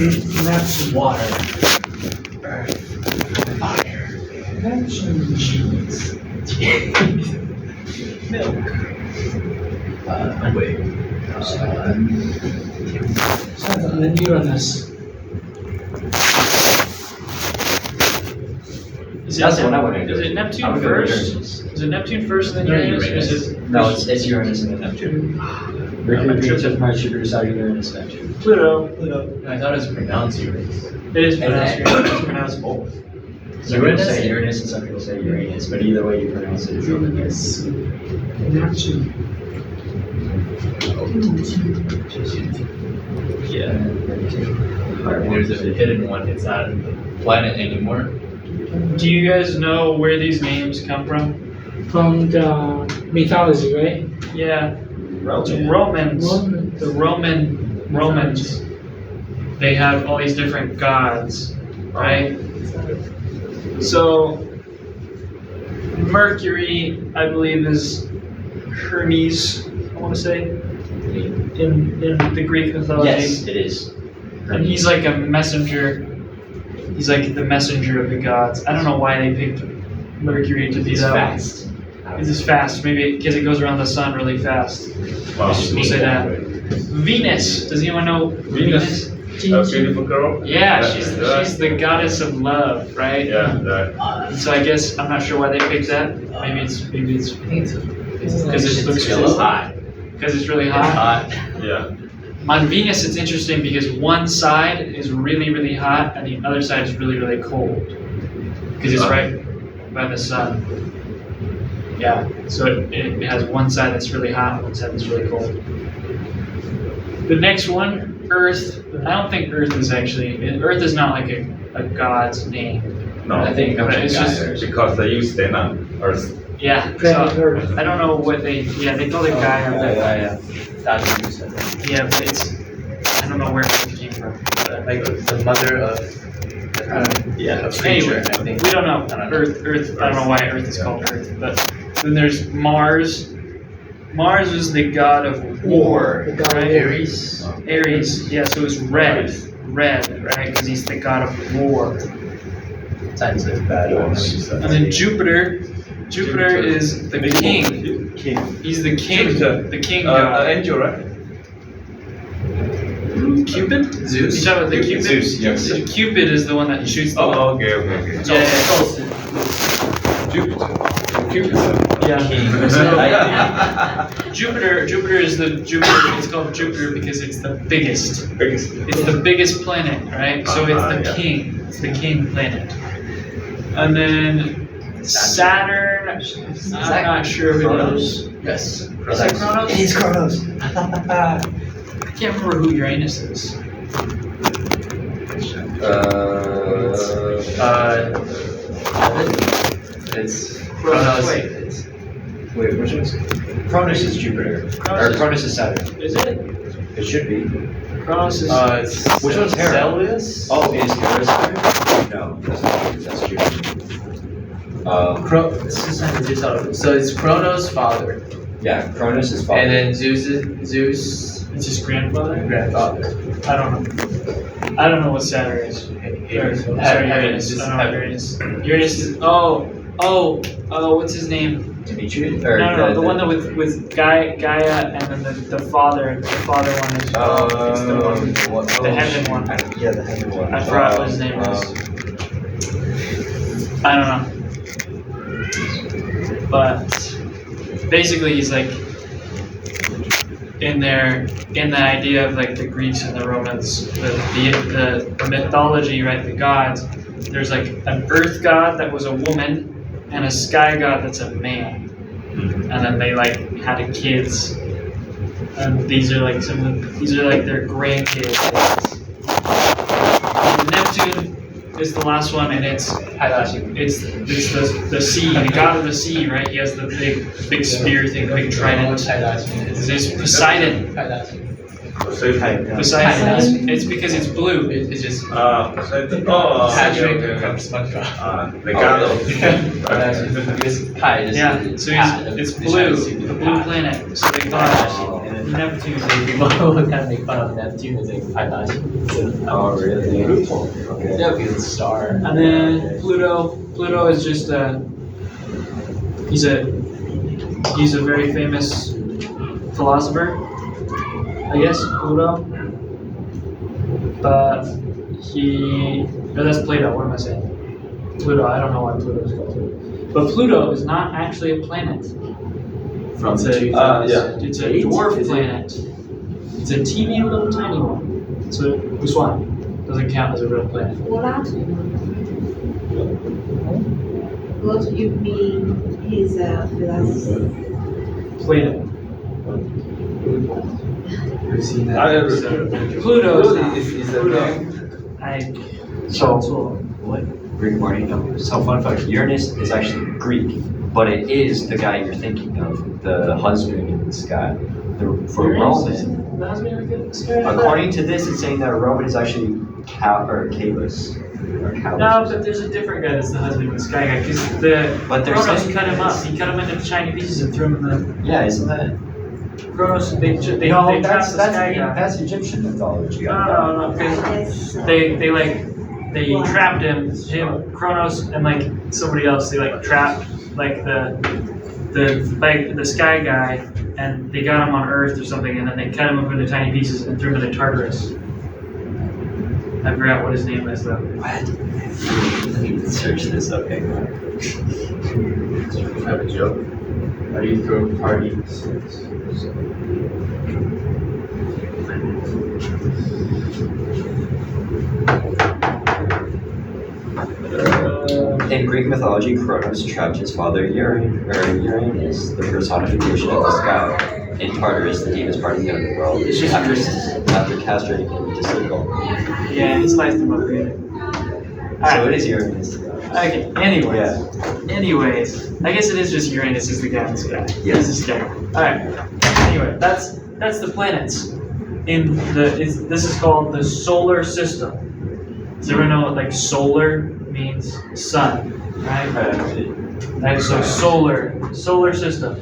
That's water. Earth. Fire. Neptune. Cheese. Milk. Wait. And then Uranus. That's what I want to do. Is it Neptune first? Is it Neptune first and then Uranus? Or is it? No, it's Uranus and then Neptune. Mercury, Venus, Mars, Jupiter, Saturn, Uranus, Neptune. Pluto. I thought it was pronounced Uranus. It is pronounced Uranus. It's pronounced both. Some people say Uranus and some people say Uranus, but either way you pronounce it. Uranus. Neptune. Yeah. There's a hidden one. It's not a planet anymore. Do you guys know where these names come from? From the mythology, right? Yeah. Relative. The Romans, they have all these different gods, right? So, Mercury, I believe, is Hermes, I want to say, in the Greek mythology. Yes, it is. And he's like a messenger. He's like the messenger of the gods. I don't know why they picked Mercury to be that way. Fast. It's just fast, maybe because it goes around the sun really fast. Wow. We'll say that. Venus. Does anyone know Venus? A beautiful girl. Yeah, she's the goddess of love, right? Yeah, that. So I guess I'm not sure why they picked that. Maybe it's because it looks really hot. Because it's really hot. Yeah. On Venus, it's interesting because one side is really, really hot and the other side is really, really cold. Because it's right by the sun. Yeah, so it has one side that's really hot and one side that's really cold. The next one, Earth. I don't think Earth is actually, Earth is not like a god's name. No, I think it comes from It's just- Gaia. because they use Dana Earth. Yeah, Planet so Earth. I don't know what they call it Gaia, but Gaia. That's what you said. yeah, but it's, I don't know where it came from. Like the mother of Anyway, nature, I think. we don't know. I don't know. Earth, I don't know why Earth is called Earth, but then there's Mars. Mars is the god of war, The god of right? Aries. Aries, yeah, so it's red, right? Because he's the god of war. Times of bad ones. And then Jupiter is the king. He's the king, Jupiter. the king god. Angel, right? Cupid? Zeus. You talking about the Cupid? Zeus, yes. So Cupid is the one that shoots the Oh, okay. Yeah. Jupiter. Yeah. Yeah. Jupiter is it's called Jupiter because it's the biggest. Biggest. It's the biggest planet, right? So it's the yeah. king. It's the king planet. And then Saturn, I'm not sure who it is. Yes. Is that Kronos? It is Kronos. I can't remember who Uranus is. It's Kronos. Wait, which one's? Cronus is Jupiter. Or Cronus is Saturn. Is it? It should be. Kronos is. it's Which one's Hera? Celsius? Oh, is Hera Saturn? No, that's not Jupiter. That's Jupiter. So it's Kronos' father, Yeah, Cronus is father. and then Zeus' It's his grandfather? grandfather. I don't know what Saturn is. Sorry, Uranus. I don't know Uranus. Uranus is. Oh, what's his name? Dimitri? No, the one that with Gaia, and then the father. The father one is. It's the one. The heaven one. Yeah, the heaven one. I forgot what his name is. I don't know. But basically, he's like in the idea of like the Greeks and the Romans, the mythology, right? The gods. There's like an earth god that was a woman, and a sky god that's a man. And then they like had kids, and these are like their grandkids. And Neptune is the last one, and it's the sea, the god of the sea, right? He has the big spear thing, the big trident. It's Poseidon. Poseidon. It's because it's blue. It's just Pacific. Patrick Okay. from SpongeBob. The god Because Pi is Yeah, so it's blue, the blue planet. So they call it And Neptune. people kind of make fun of Neptune as a Python. Oh, really? Okay. Yeah, because it's a star. And then Pluto. Pluto is just he's a very famous philosopher, I guess, Pluto. But no, that's Plato. What am I saying? Pluto. I don't know why Pluto is called Pluto. But Pluto is not actually a planet. From It's the a, 2000s. yeah. it's a dwarf planet. It's a teeny little tiny one. So this one doesn't count as a real planet. What do you mean he's a philosopher? Plato. We've seen that. I ever. Pluto is not. Is that Pluto. So, Greek morning. No. So, fun fact: Uranus is actually Greek, but it is the guy you're thinking of, the husband in the sky. For Roman, according to this, it's saying that Roman is actually Calus. No, but there's a different guy that's the husband of the sky guy. Because But they're Kronos saying cut him up. this. He cut him into tiny pieces and threw him in Yeah, isn't that? the Kronos. They No, trapped that's the sky guy. that's Egyptian mythology. No. Because they trapped him, Kronos, and like somebody else. They like trapped like the sky guy, and they got him on Earth or something, and then they cut him up into tiny pieces and threw him into Tartarus. I forgot what his name is though. What? I need to search this. Okay. I have a joke. How do you throw parties? In Greek mythology, Kronos trapped his father Uranus, the personification of the sky, in Tartarus, the deepest part of the underworld, It's just after castrating him with a sickle. Yeah, he sliced him up really. So it is Uranus. Okay. Anyways, I guess it is just Uranus is the guy in the sky. Yes. This guy. All right. Anyway, that's the planets. This is called the solar system. Does everyone know what like solar means? Sun, right? Right. So solar system.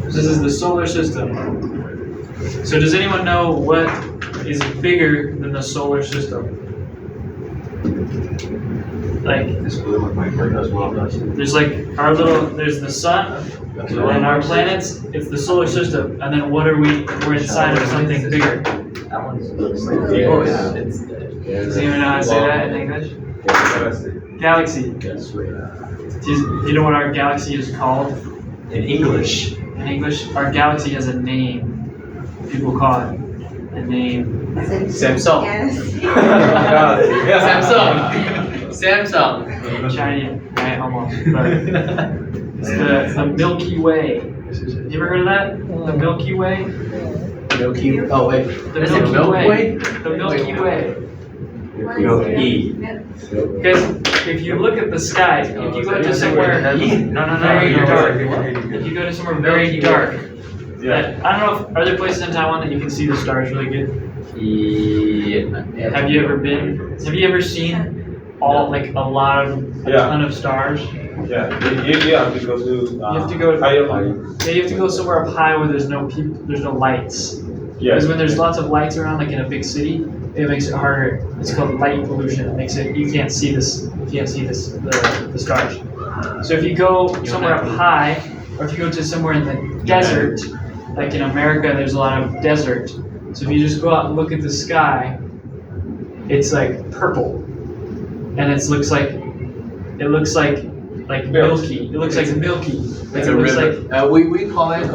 This is the solar system. So does anyone know what is bigger than the solar system? Like, there's like there's the sun, and our planets, it's the solar system, and then what are we? We're inside of something bigger. That one's Does anyone know how to say that in English? Galaxy. Do you know what our galaxy is called? in English. In English, our galaxy has a name. People call it a name. Samsung. Samsung. Chinese, right? Almost. But it's the Milky Way. You ever heard of that? The Milky Way? Milky. Oh wait. The Is it Milky Milky Way. Way? The Milky Way. Milky. Because if you look at the sky, if you go to somewhere very dark, if you go to somewhere very dark, I don't know if are there places in Taiwan that you can see the stars really good? Yeah. Have you ever been? Have you ever seen a ton of stars? Yeah, you have to go to. You have to go. higher. Yeah, you have to go somewhere up high where there's no people, there's no lights. Yeah. Because when there's lots of lights around, like in a big city, it makes it harder. It's called light pollution. It makes it you can't see the stars. So if you go somewhere up high, or if you go to somewhere in the desert, like in America, there's a lot of desert. So if you just go out and look at the sky, it's like purple, and it looks like milky. It looks like milky. Like It's it a looks river. like We call it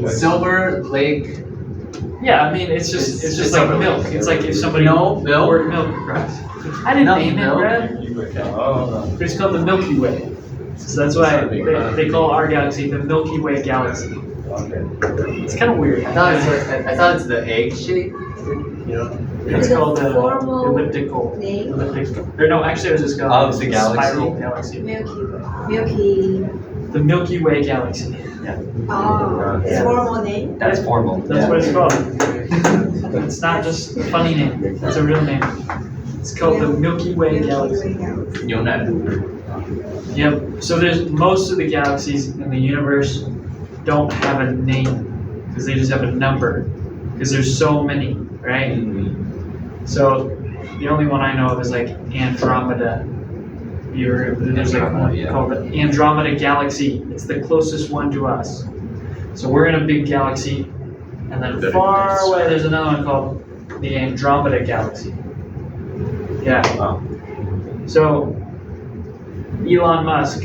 Silver Lake. yeah. I mean, it's just like milk. It's like if somebody Milk? poured milk across. I didn't Not name it, milk. Brad. Oh. But it's called the Milky Way. So that's why they call our galaxy the Milky Way galaxy. Okay. It's kind of weird. I thought it's the egg shape. You know. It's called the Formal elliptical. name? Or no, actually, it was just called Of the galaxy? spiral galaxy. Milky. The Milky Way galaxy. Oh, it's Yeah. formal name. That's formal. That's what it's called. It's not just a funny name. It's a real name. It's called the Milky Way galaxy. You know that. Yep. So there's most of the galaxies in the universe don't have a name because they just have a number because there's so many, right? So the only one I know of is like Andromeda. There's like one called the Andromeda Galaxy. It's the closest one to us. So we're in a big galaxy, and then far away there's another one called the Andromeda Galaxy. Yeah. So Elon Musk,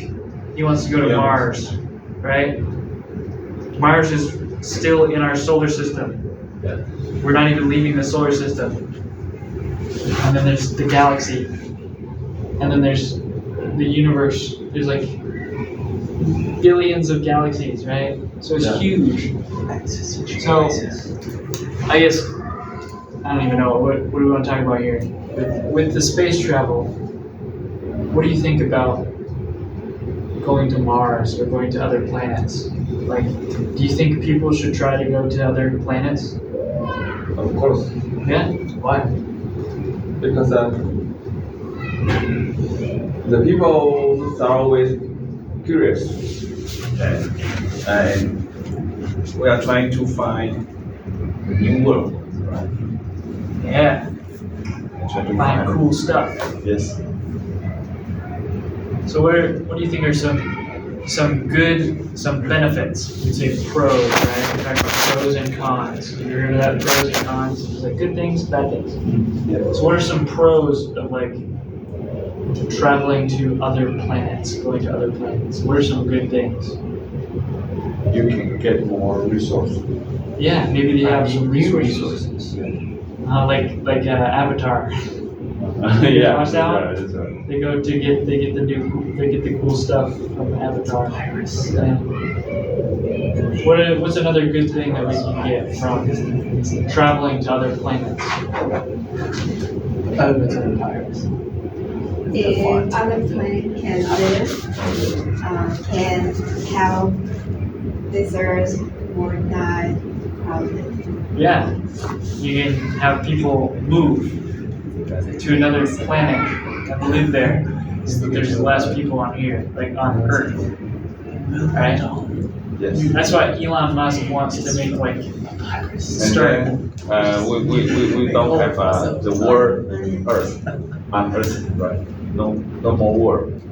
he wants to go to Mars, right? Mars is still in our solar system. Yeah. We're not even leaving the solar system. And then there's the galaxy. And then there's the universe. There's like billions of galaxies, right? So it's huge. So I guess I don't even know what do we want to talk about here. With the space travel, what do you think about going to Mars or going to other planets? Like, do you think people should try to go to other planets? Of course, Yeah? Why? because the people are always curious, and we are trying to find a new world, right? Yeah. Try to Find cool stuff. Yes. So what do you think are some benefits? You'd say pros, right? We're talking about pros and cons. Have you heard of that? Pros and cons. There's like good things, bad things. So what are some pros of like traveling to other planets, going to other planets? What are some good things? You can get more resources. Yeah, maybe they have some resources. Like Avatar. Yeah, Watch that one? that's right. They go to get the cool stuff from Avatar. Yeah. What's another good thing that we can get from traveling to other planets? Elements of the pirates. If other planet can live, can help this earth or not crowded. Yeah, you can have people move to another planet and live there. So there's less people on here, like on Earth, right? Yes. That's why Elon Musk wants to make like start. And then, we don't have the word Earth on Earth, right? No more word.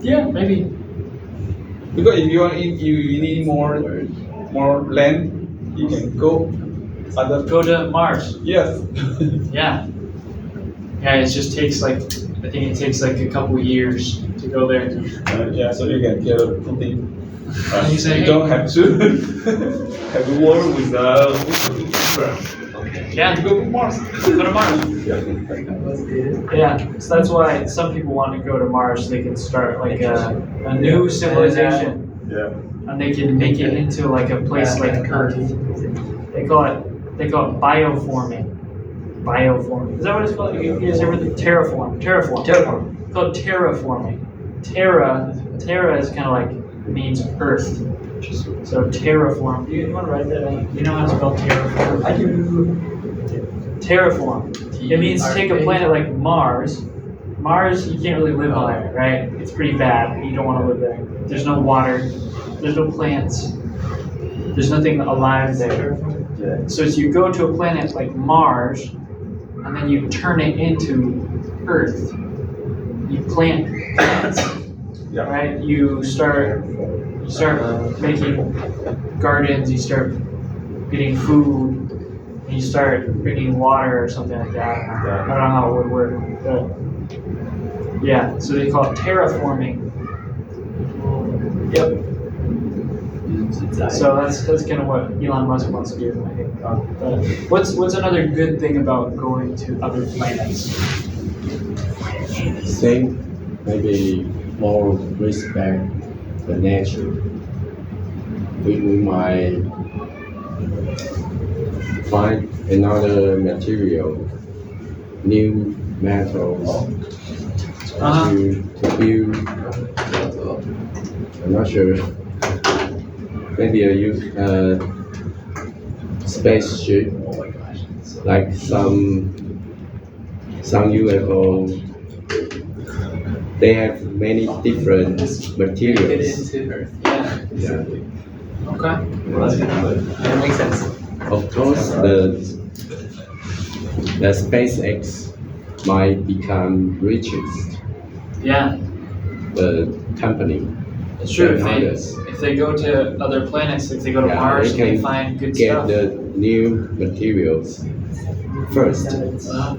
Yeah, maybe. Because if you need more land, you can go other. Go to Mars. Yes. Yeah. Yeah, it just takes like, I think it takes like a couple years to go there. Yeah, so you can get something. And you say, you hey. don't have to have a war with Yeah, You go to Mars. go to Mars. Yeah. Yeah, so that's why some people want to go to Mars, so they can start like a new civilization, Yeah. and they can make it into like a place like Earth. They call it bioforming. Bioforming. Is that what it's called? You guys ever terraform? Terraform. It's called terraforming. Terra is kind of like means Earth. So terraform. Do you want to write that down? You know how to spell terraform? I do. Terraform. It means take a planet like Mars. Mars, you can't really live on there, right? It's pretty bad. You don't want to live there. There's no water. There's no plants. There's nothing alive there. So as you go to a planet like Mars, and then you turn it into Earth. You plant plants, Yeah. right? You start making gardens. You start getting food. And you start bringing water or something like that. I don't know how it would work, but yeah. So they call it terraforming. Yep. So that's kind of what Elon Musk wants to do, I think. But what's another good thing about going to other planets? Same, maybe more respect the nature. We might find another material, new metals to build. I'm not sure. Maybe a spaceship, like some UFO. They have many different materials. Earth. Yeah. Okay. Well, that's good. That makes sense. Of course, the SpaceX might become richest Yeah, company. it's true. than others. If they go to other planets, if they go to Yeah, Mars, they they can find good Get stuff. the new materials first. Uh-huh.